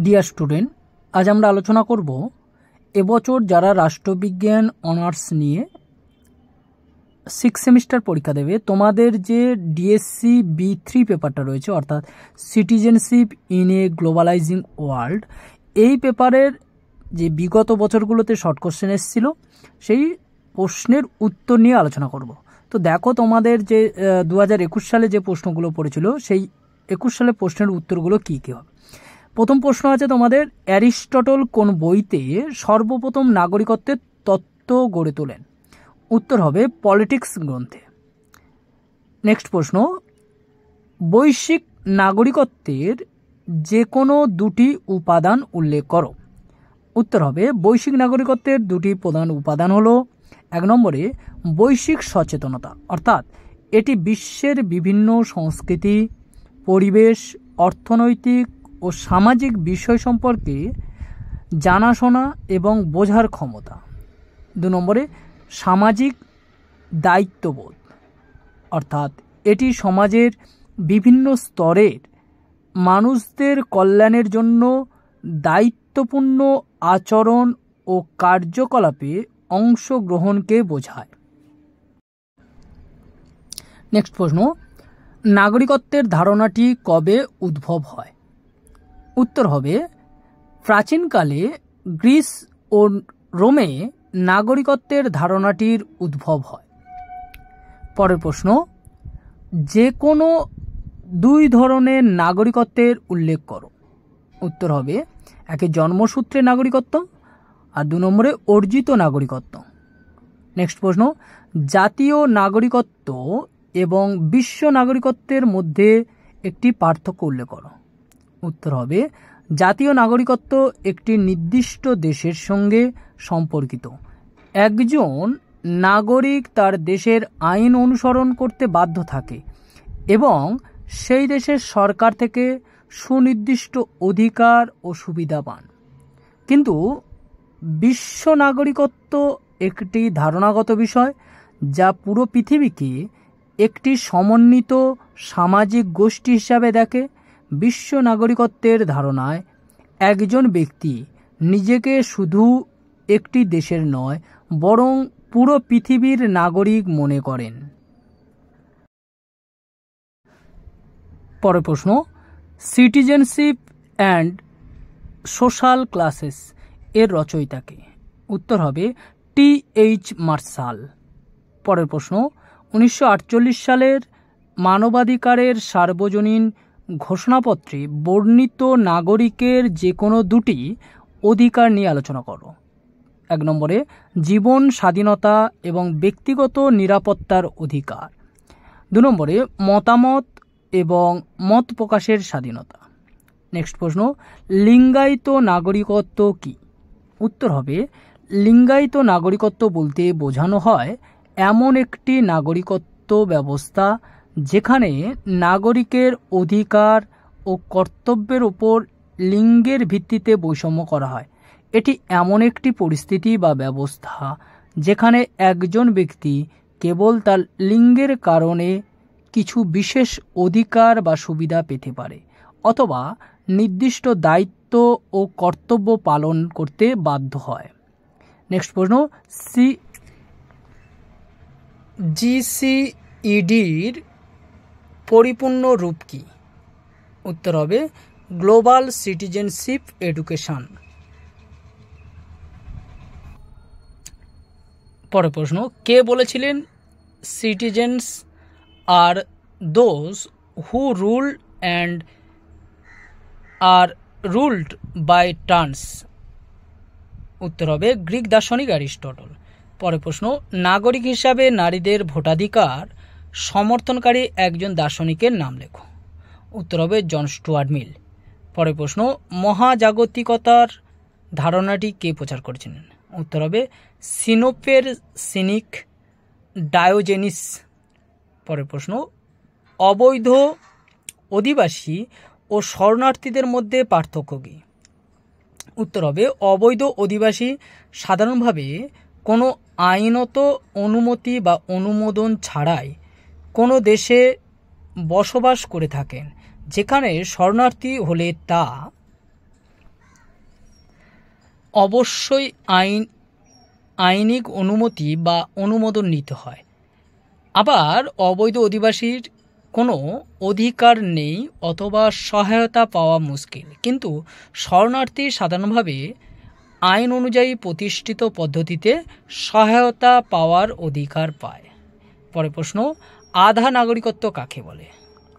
Dear student, আজ আমরা আলোচনা করব এবছর যারা রাষ্ট্রবিজ্ঞান অনার্স নিয়ে 6 সেমিস্টার পরীক্ষা দেবে তোমাদের যে ডিএসসি B3 পেপারটা রয়েছে, অর্থাৎ citizenship in a globalizing world, এই পেপারের যে বিগত বছরগুলোতে শর্ট কোশ্চেন এসেছিল সেই প্রশ্নের উত্তর নিয়ে আলোচনা করব। তো দেখো তোমাদের যে 2021 সালে যে প্রশ্নগুলো পড়েছিল সেই 21 সালে প্রশ্নের উত্তরগুলো কী কী হবে। প্রথম প্রশ্ন আছে তোমাদের, অ্যারিস্টটল কোন বইতে সর্বপ্রথম নাগরিকত্বের তত্ত্ব গড়ে তোলেন? উত্তর হবে পলিটিক্স গ্রন্থে। নেক্সট প্রশ্ন, বৈশ্বিক নাগরিকত্বের যে কোনো দুটি উপাদান উল্লেখ করো। উত্তর হবে বৈশ্বিক নাগরিকত্বের দুটি প্রধান উপাদান হলো, 1 নম্বরে বৈশ্বিক সচেতনতা, অর্থাৎ এটি বিশ্বের বিভিন্ন সংস্কৃতি, পরিবেশ, অর্থনৈতিক ও সামাজিক বিষয় সম্পর্কে জানাশোনা এবং বোঝার ক্ষমতা। 2 নম্বরে সামাজিক দায়িত্ববোধ, অর্থাৎ এটি সমাজের বিভিন্ন স্তরের মানুষদের কল্যাণের জন্য দায়িত্বপূর্ণ আচরণ ও কার্যকলাপে অংশগ্রহণকে বোঝায়। নেক্সট প্রশ্ন, নাগরিকত্বের ধারণাটি কবে উদ্ভব হয়? উত্তর হবে প্রাচীনকালে গ্রিস ও রোমে নাগরিকত্বের ধারণাটির উদ্ভব হয়। পরের প্রশ্ন, যে কোনো 2 ধরনের নাগরিকত্বের উল্লেখ করো। উত্তর হবে, 1 জন্মসূত্রে নাগরিকত্ব আর 2 নম্বরে অর্জিত নাগরিকত্ব। নেক্সট প্রশ্ন, জাতীয় নাগরিকত্ব এবং বিশ্ব নাগরিকত্বের মধ্যে একটি পার্থক্য উল্লেখ করো। উত্তর হবে, জাতীয় নাগরিকত্ব একটি নির্দিষ্ট দেশের সঙ্গে সম্পর্কিত। একজন নাগরিক তার দেশের আইন অনুসরণ করতে বাধ্য থাকে এবং সেই দেশের সরকার থেকে সুনির্দিষ্ট অধিকার ও সুবিধা পান। কিন্তু বিশ্ব নাগরিকত্ব একটি ধারণাগত বিষয় যা পুরো পৃথিবীকে একটি সমন্বিত সামাজিক গোষ্ঠী হিসাবে দেখে। বিশ্ব নাগরিকত্বের ধারণায় একজন ব্যক্তি নিজেকে শুধু একটি দেশের নয় বরং পুরো পৃথিবীর নাগরিক মনে করেন। পরের প্রশ্ন, সিটিজেনশিপ অ্যান্ড সোশ্যাল ক্লাসেস এর রচয়িতাকে? উত্তর হবে T.H. মার্শাল। পরের প্রশ্ন, 1948 সালের মানবাধিকারের সার্বজনীন ঘোষণাপত্রে বর্ণিত নাগরিকের যে কোনো 2টি অধিকার নিয়ে আলোচনা করো। 1 নম্বরে জীবন, স্বাধীনতা এবং ব্যক্তিগত নিরাপত্তার অধিকার। 2 নম্বরে মতামত এবং মত প্রকাশের স্বাধীনতা। নেক্সট প্রশ্ন, লিঙ্গায়িত নাগরিকত্ব কি? উত্তর হবে, লিঙ্গায়িত নাগরিকত্ব বলতে বোঝানো হয় এমন একটি নাগরিকত্ব ব্যবস্থা যেখানে নাগরিকের অধিকার ও কর্তব্যের উপর লিঙ্গের ভিত্তিতে বৈষম্য করা হয়। এটি এমন একটি পরিস্থিতি বা ব্যবস্থা যেখানে একজন ব্যক্তি কেবল তার লিঙ্গের কারণে কিছু বিশেষ অধিকার বা সুবিধা পেতে পারে অথবা নির্দিষ্ট দায়িত্ব ও কর্তব্য পালন করতে বাধ্য হয়। নেক্সট প্রশ্ন, GCEDর পরিপূর্ণ রূপ কি? উত্তর হবে গ্লোবাল সিটিজেনশিপ এডুকেশন। পরের প্রশ্ন, কে বলেছিলেন citizens are those who rule and are ruled by turns? উত্তর হবে গ্রিক দার্শনিক অ্যারিস্টটল। পরের প্রশ্ন, নাগরিক হিসাবে নারীদের ভোটাধিকার সমর্থনকারী একজন দার্শনিকের নাম লেখো। উত্তর হবে জন স্টুয়ার্ট মিল। পরের প্রশ্ন, মহাজাগতিকতার ধারণাটি কে প্রচার করেছিলেন? উত্তর হবে সিনোপের সিনিক ডায়োজেনিস। পরের প্রশ্ন, অবৈধ অধিবাসী ও শরণার্থীদের মধ্যে পার্থক্য কী? উত্তর হবে অবৈধ অধিবাসী সাধারণভাবে কোনো আইনত অনুমতি বা অনুমোদন ছাড়াই কোনো দেশে বসবাস করে থাকেন, যেখানে শরণার্থী হলে তা অবশ্যই আইনিক অনুমতি বা অনুমোদন নিতে হয়। আবার অবৈধ অধিবাসীর কোনো অধিকার নেই অথবা সহায়তা পাওয়া মুশকিল, কিন্তু শরণার্থী সাধারণভাবে আইন অনুযায়ী প্রতিষ্ঠিত পদ্ধতিতে সহায়তা পাওয়ার অধিকার পায়। পরের প্রশ্ন, আধা নাগরিকত্ব কাকে বলে?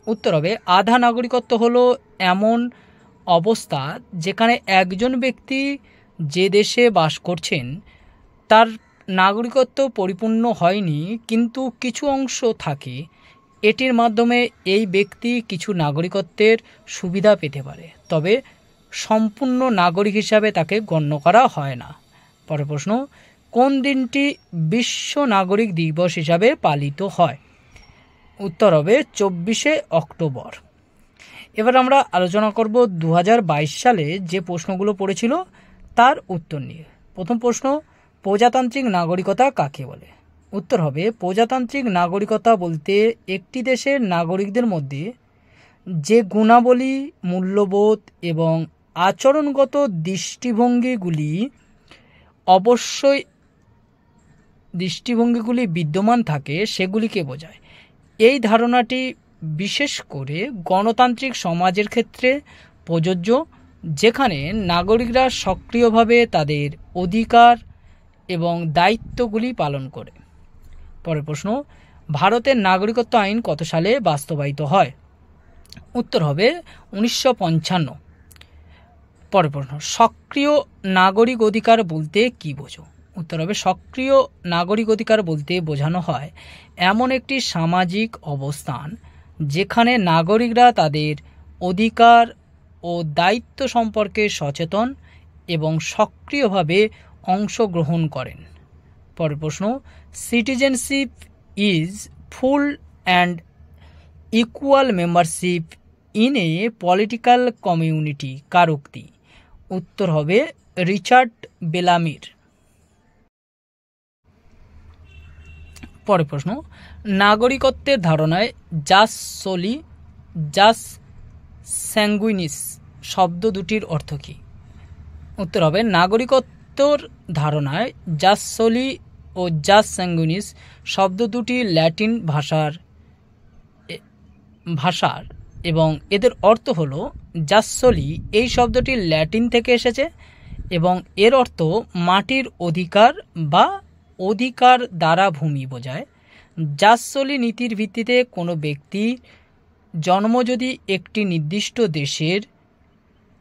উত্তর হবে, আধা নাগরিকত্ব হলো এমন অবস্থা যেখানে একজন ব্যক্তি যে দেশে বাস করছেন তার নাগরিকত্ব পরিপূর্ণ হয়নি, কিন্তু কিছু অংশ থাকে। এটির মাধ্যমে এই ব্যক্তি কিছু নাগরিকত্বের সুবিধা পেতে পারে, তবে সম্পূর্ণ নাগরিক হিসাবে তাকে গণ্য করা হয় না। পরের প্রশ্ন, কোন দিনটি বিশ্ব নাগরিক দিবস হিসাবে পালিত হয়? উত্তর হবে 24শে অক্টোবর। এবার আমরা আলোচনা করব 2022 সালে যে প্রশ্নগুলো পড়েছিল তার উত্তর নিয়ে। প্রথম প্রশ্ন, প্রজাতান্ত্রিক নাগরিকতা কাকে বলে? উত্তর হবে, প্রজাতান্ত্রিক নাগরিকতা বলতে একটি দেশের নাগরিকদের মধ্যে যে গুণাবলী, মূল্যবোধ এবং আচরণগত দৃষ্টিভঙ্গিগুলি বিদ্যমান থাকে সেগুলিকে বোঝায়। এই ধারণাটি বিশেষ করে গণতান্ত্রিক সমাজের ক্ষেত্রে প্রযোজ্য, যেখানে নাগরিকরা সক্রিয়ভাবে তাদের অধিকার এবং দায়িত্বগুলি পালন করে। পরের প্রশ্ন, ভারতের নাগরিকত্ব আইন কত সালে বাস্তবায়িত হয়? উত্তর হবে 1955। পরের প্রশ্ন, সক্রিয় নাগরিক অধিকার বলতে কী বোঝো? উত্তর হবে, সক্রিয় নাগরিক অধিকার বলতে বোঝানো হয় এমন একটি সামাজিক অবস্থান যেখানে নাগরিকরা তাদের অধিকার ও দায়িত্ব সম্পর্কে সচেতন এবং সক্রিয়ভাবে অংশগ্রহণ করেন। পরের প্রশ্ন, citizenship is full and equal membership in a political community কার উক্তি? উত্তর হবে রিচার্ড বেলামির। পরের প্রশ্ন, নাগরিকত্বের ধারণায় জাস স্যাঙ্গুইনিস শব্দ দুটির অর্থ কী? উত্তর হবে, নাগরিকত্বর ধারণায় জাস সোলি ও জাস স্যাঙ্গুইনিস শব্দ দুটি ল্যাটিন ভাষার এবং এদের অর্থ হল জাস সোলি এই শব্দটি ল্যাটিন থেকে এসেছে এবং এর অর্থ মাটির অধিকার বা অধিকার দ্বারা ভূমি বোঝায়। জাস সোলি নীতির ভিত্তিতে কোনো ব্যক্তির জন্ম যদি একটি নির্দিষ্ট দেশের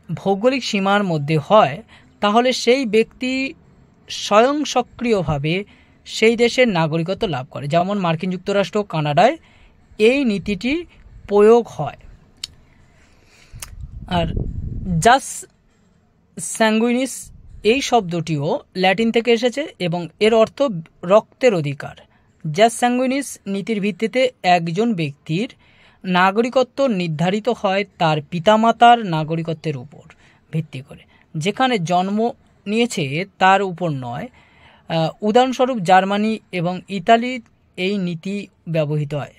ভৌগোলিক সীমার মধ্যে হয় তাহলে সেই ব্যক্তি স্বয়ং সক্রিয়ভাবে সেই দেশের নাগরিকত্ব লাভ করে, যেমন মার্কিন যুক্তরাষ্ট্র, কানাডায় এই নীতিটি প্রয়োগ হয়। আর জাস স্যাঙ্গুইনিস এই শব্দটিও ল্যাটিন থেকে এসেছে এবং এর অর্থ রক্তের অধিকার। জাস স্যাঙ্গুইনিস নীতির ভিত্তিতে একজন ব্যক্তির নাগরিকত্ব নির্ধারিত হয় তার পিতামাতার নাগরিকত্বের উপর ভিত্তি করে, যেখানে জন্ম নিয়েছে তার উপর নয়। উদাহরণস্বরূপ জার্মানি এবং ইতালি এই নীতি ব্যবহৃত হয়,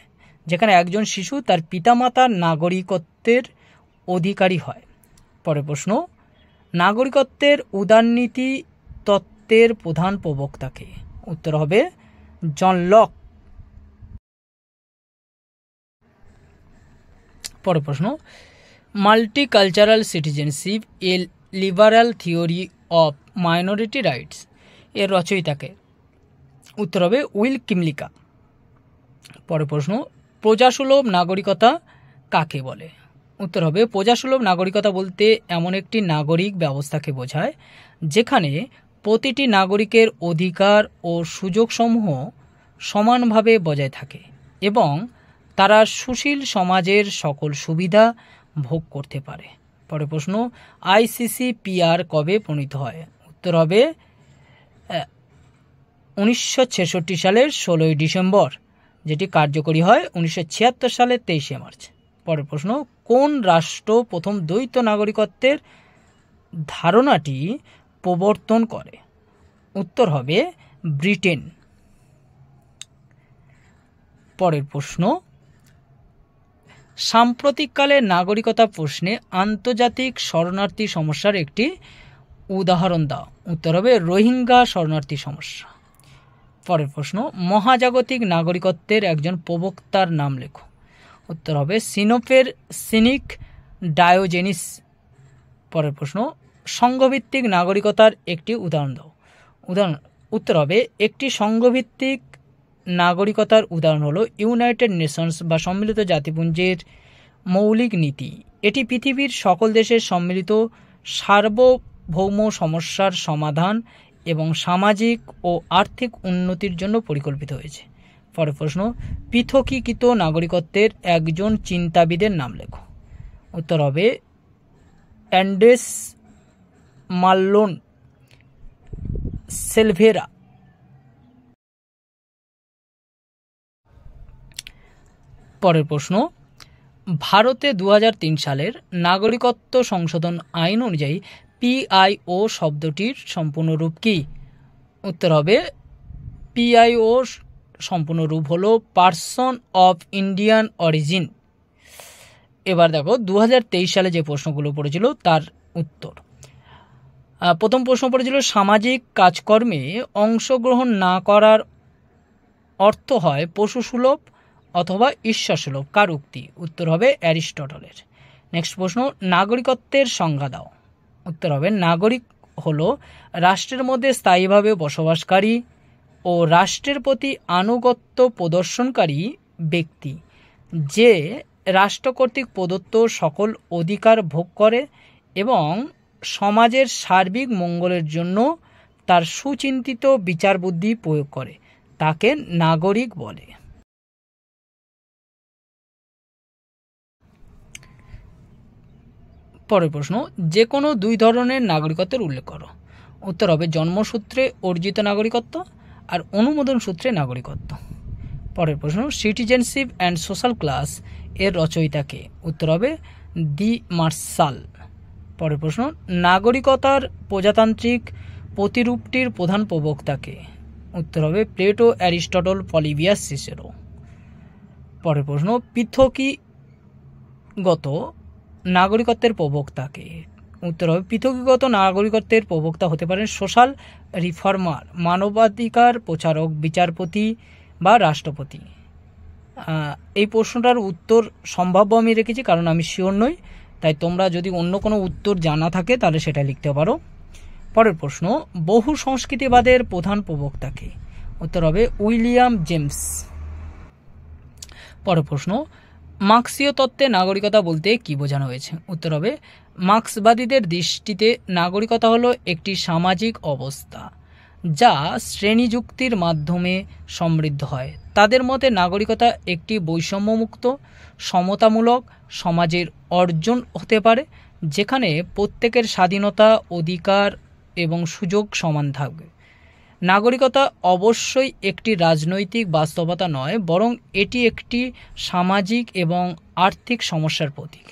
যেখানে একজন শিশু তার পিতামাতার নাগরিকত্বের অধিকারী হয়। পরের প্রশ্ন, নাগরিকত্বের উদারনীতি তত্ত্বের প্রধান প্রবক্তাকে? উত্তর হবে জন লক। পরের প্রশ্ন, multicultural citizenship a liberal theory of minority rights এর রচয়িতাকে? উত্তর হবে উইল কিমলিকা। পরের প্রশ্ন, প্রজাসুলভ নাগরিকতা কাকে বলে? উত্তর হবে, প্রজাসুলভ নাগরিকতা বলতে এমন একটি নাগরিক ব্যবস্থাকে বোঝায় যেখানে প্রতিটি নাগরিকের অধিকার ও সুযোগসমূহ সমানভাবে বজায় থাকে এবং তারা সুশীল সমাজের সকল সুবিধা ভোগ করতে পারে। পরের প্রশ্ন, ICCPR কবে প্রণীত হয়? উত্তর হবে 1966 সালের 16 ডিসেম্বর, যেটি কার্যকরী হয় 1976 সালের 23 মার্চ। পরের প্রশ্ন, কোন রাষ্ট্র প্রথম দ্বৈত নাগরিকত্বের ধারণাটি প্রবর্তন করে? উত্তর হবে ব্রিটেন। পরের প্রশ্ন, সাম্প্রতিককালে নাগরিকতা প্রশ্নে আন্তর্জাতিক শরণার্থী সমস্যার একটি উদাহরণ দাও। উত্তর হবে রোহিঙ্গা শরণার্থী সমস্যা। পরের প্রশ্ন, মহাজাগতিক নাগরিকত্বের একজন প্রবক্তার নাম লেখো। উত্তর হবে সিনোপের সিনিক ডায়োজেনিস। পরের প্রশ্ন, সংঘভিত্তিক নাগরিকতার একটি উদাহরণ দাও। উত্তর হবে একটি সংঘভিত্তিক নাগরিকতার উদাহরণ হলো ইউনাইটেড নেশনস বা সম্মিলিত জাতিপুঞ্জের মৌলিক নীতি। এটি পৃথিবীর সকল দেশের সম্মিলিত সার্বভৌম সমস্যার সমাধান এবং সামাজিক ও আর্থিক উন্নতির জন্য পরিকল্পিত হয়েছে। পরের প্রশ্ন, পৃথকীকৃত নাগরিকত্বের একজন চিন্তাবিদের নাম লেখো। উত্তর হবে অ্যান্ড্রেস মাল্লোন সেলভেরা। পরের প্রশ্ন, ভারতে 2003 সালের নাগরিকত্ব সংশোধন আইন অনুযায়ী পিআইও শব্দটির সম্পূর্ণ রূপ কি? উত্তর হবে পিআইও সম্পূর্ণ রূপ হলো পারসন অফ ইন্ডিয়ান অরিজিন। এবার দেখো 2023 সালে যে প্রশ্নগুলো পড়েছিল তার উত্তর। প্রথম প্রশ্ন পড়েছিল সামাজিক কাজকর্মে অংশগ্রহণ না করার অর্থ হয় পশুসুলভ অথবা ঈশ্বরসুলভ, কার উক্তি? উত্তর হবে অ্যারিস্টটলের। নেক্সট প্রশ্ন, নাগরিকত্বের সংজ্ঞা দাও। উত্তর হবে নাগরিক হলো রাষ্ট্রের মধ্যে স্থায়ীভাবে বসবাসকারী ও রাষ্ট্রের প্রতি আনুগত্য প্রদর্শনকারী ব্যক্তি, যে রাষ্ট্র কর্তৃক প্রদত্ত সকল অধিকার ভোগ করে এবং সমাজের সার্বিক মঙ্গলের জন্য তার সুচিন্তিত বিচার বুদ্ধি প্রয়োগ করে, তাকে নাগরিক বলে। পরের প্রশ্ন, যে কোনো দুই ধরনের নাগরিকত্বের উল্লেখ করো। উত্তর হবে জন্মসূত্রে অর্জিত নাগরিকত্ব আর অনুমোদন সূত্রে নাগরিকত্ব। পরের প্রশ্ন, সিটিজেনশিপ অ্যান্ড সোশ্যাল ক্লাস এর রচয়িতাকে? উত্তর হবে দি মার্শাল। পরের প্রশ্ন, নাগরিকতার প্রজাতান্ত্রিক প্রতিরূপটির প্রধান প্রবক্তাকে? উত্তর হবে প্লেটো, অ্যারিস্টটল, পলিবিয়াস, সিসেরো। পরের প্রশ্ন, পৃথকীগত নাগরিকত্বের প্রবক্তাকে? উত্তর হবে পৃথকীগত নাগরিকত্বের প্রবক্তা হতে পারেন সোশ্যাল রিফর্মার, মানবাধিকার প্রচারক, বিচারপতি বা রাষ্ট্রপতি। এই প্রশ্নটার উত্তর সম্ভাব্য আমি রেখেছি কারণ আমি শিওর নই, তাই তোমরা যদি অন্য কোনো উত্তর জানা থাকে তাহলে সেটা লিখতে পারো। পরের প্রশ্ন, বহু সংস্কৃতিবাদের প্রধান প্রবক্তাকে? উত্তর হবে উইলিয়াম জেমস। পরের প্রশ্ন, মার্ক্সীয় তত্ত্বে নাগরিকতা বলতে কি বোঝানো হয়েছে? উত্তর হবে মার্ক্সবাদীদের দৃষ্টিতে নাগরিকতা হলো একটি সামাজিক অবস্থা যা শ্রেণীযুক্তির মাধ্যমে সমৃদ্ধ হয়। তাদের মতে নাগরিকতা একটি বৈষম্যমুক্ত সমতামূলক সমাজের অর্জন হতে পারে যেখানে প্রত্যেকের স্বাধীনতা, অধিকার এবং সুযোগ সমান থাকবে। নাগরিকতা অবশ্যই একটি রাজনৈতিক বাস্তবতা নয়, বরং এটি একটি সামাজিক এবং আর্থিক সমস্যার প্রতীক।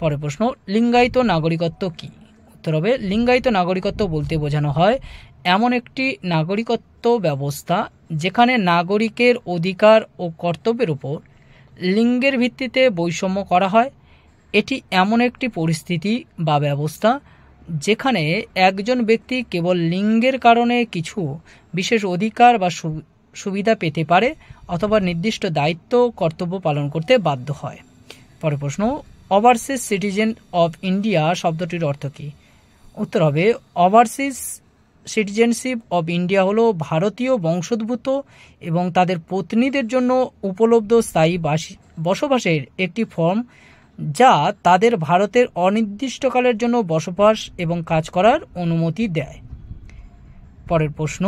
পরের প্রশ্ন, লিঙ্গায়িত নাগরিকত্ব কি? উত্তর হবে লিঙ্গায়িত নাগরিকত্ব বলতে বোঝানো হয় এমন একটি নাগরিকত্ব ব্যবস্থা যেখানে নাগরিকের অধিকার ও কর্তব্যের উপর লিঙ্গের ভিত্তিতে বৈষম্য করা হয়। এটি এমন একটি পরিস্থিতি বা ব্যবস্থা যেখানে একজন ব্যক্তি কেবল লিঙ্গের কারণে কিছু বিশেষ অধিকার বা সুবিধা পেতে পারে অথবা নির্দিষ্ট দায়িত্ব কর্তব্য পালন করতে বাধ্য হয়। পরের প্রশ্ন, ওভারসিজ সিটিজেন অফ ইন্ডিয়া শব্দটির অর্থ কী? উত্তর হবে ওভারসিজ সিটিজেনশিপ অব ইন্ডিয়া হলো ভারতীয় বংশোদ্ভূত এবং তাদের পত্নীদের জন্য উপলব্ধ স্থায়ী বসবাসের একটি ফর্ম যা তাদের ভারতের অনির্দিষ্টকালের জন্য বসবাস এবং কাজ করার অনুমতি দেয়। পরের প্রশ্ন,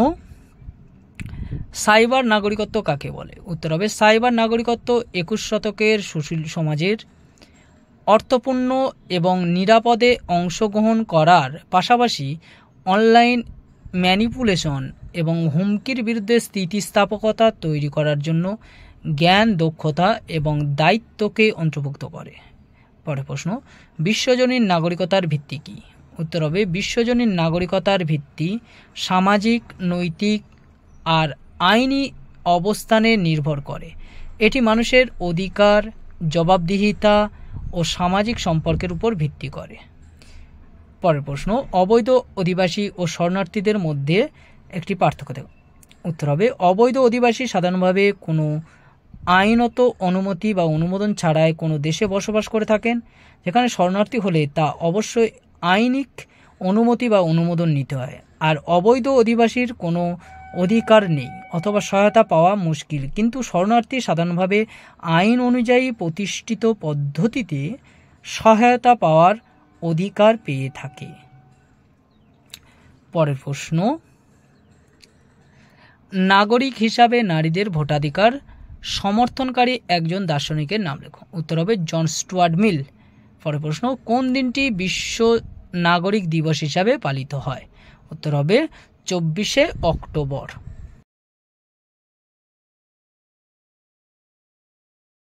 সাইবার নাগরিকত্ব কাকে বলে? উত্তর হবে সাইবার নাগরিকত্ব 21 শতকের সুশীল সমাজের অর্থপূর্ণ এবং নিরাপদে অংশগ্রহণ করার পাশাপাশি অনলাইন ম্যানিপুলেশন এবং হুমকির বিরুদ্ধে স্থিতিস্থাপকতা তৈরি করার জন্য জ্ঞান, দক্ষতা এবং দায়িত্বকে অন্তর্ভুক্ত করে। পরের প্রশ্ন, বিশ্বজনীন নাগরিকতার ভিত্তি কী? উত্তর হবে বিশ্বজনীন নাগরিকতার ভিত্তি সামাজিক, নৈতিক আর আইনি অবস্থানে নির্ভর করে। এটি মানুষের অধিকার, জবাবদিহিতা ও সামাজিক সম্পর্কের উপর ভিত্তি করে। পরের প্রশ্ন, অবৈধ অধিবাসী ও শরণার্থীদের মধ্যে একটি পার্থক্য দেব। উত্তর হবে, অবৈধ অধিবাসী সাধারণভাবে কোনো আইনত অনুমতি বা অনুমোদন ছাড়াই কোনো দেশে বসবাস করে থাকেন, যেখানে শরণার্থী হলে তা অবশ্যই আইনিক অনুমতি বা অনুমোদন নিতে হয়। আর অবৈধ অধিবাসীর কোনো অধিকার নেই অথবা সহায়তা পাওয়া মুশকিল, কিন্তু শরণার্থী সাধারণভাবে আইন অনুযায়ী প্রতিষ্ঠিত পদ্ধতিতে সহায়তা পাওয়ার অধিকার পেয়ে থাকে। পরের প্রশ্ন, নাগরিক হিসাবে নারীদের ভোটাধিকার সমর্থনকারী একজন দার্শনিকের নাম লেখো। উত্তর হবে জন স্টুয়ার্ট মিল। পরের প্রশ্ন, কোন দিনটি বিশ্ব নাগরিক দিবস হিসাবে পালিত হয়? উত্তর হবে 24শে অক্টোবর।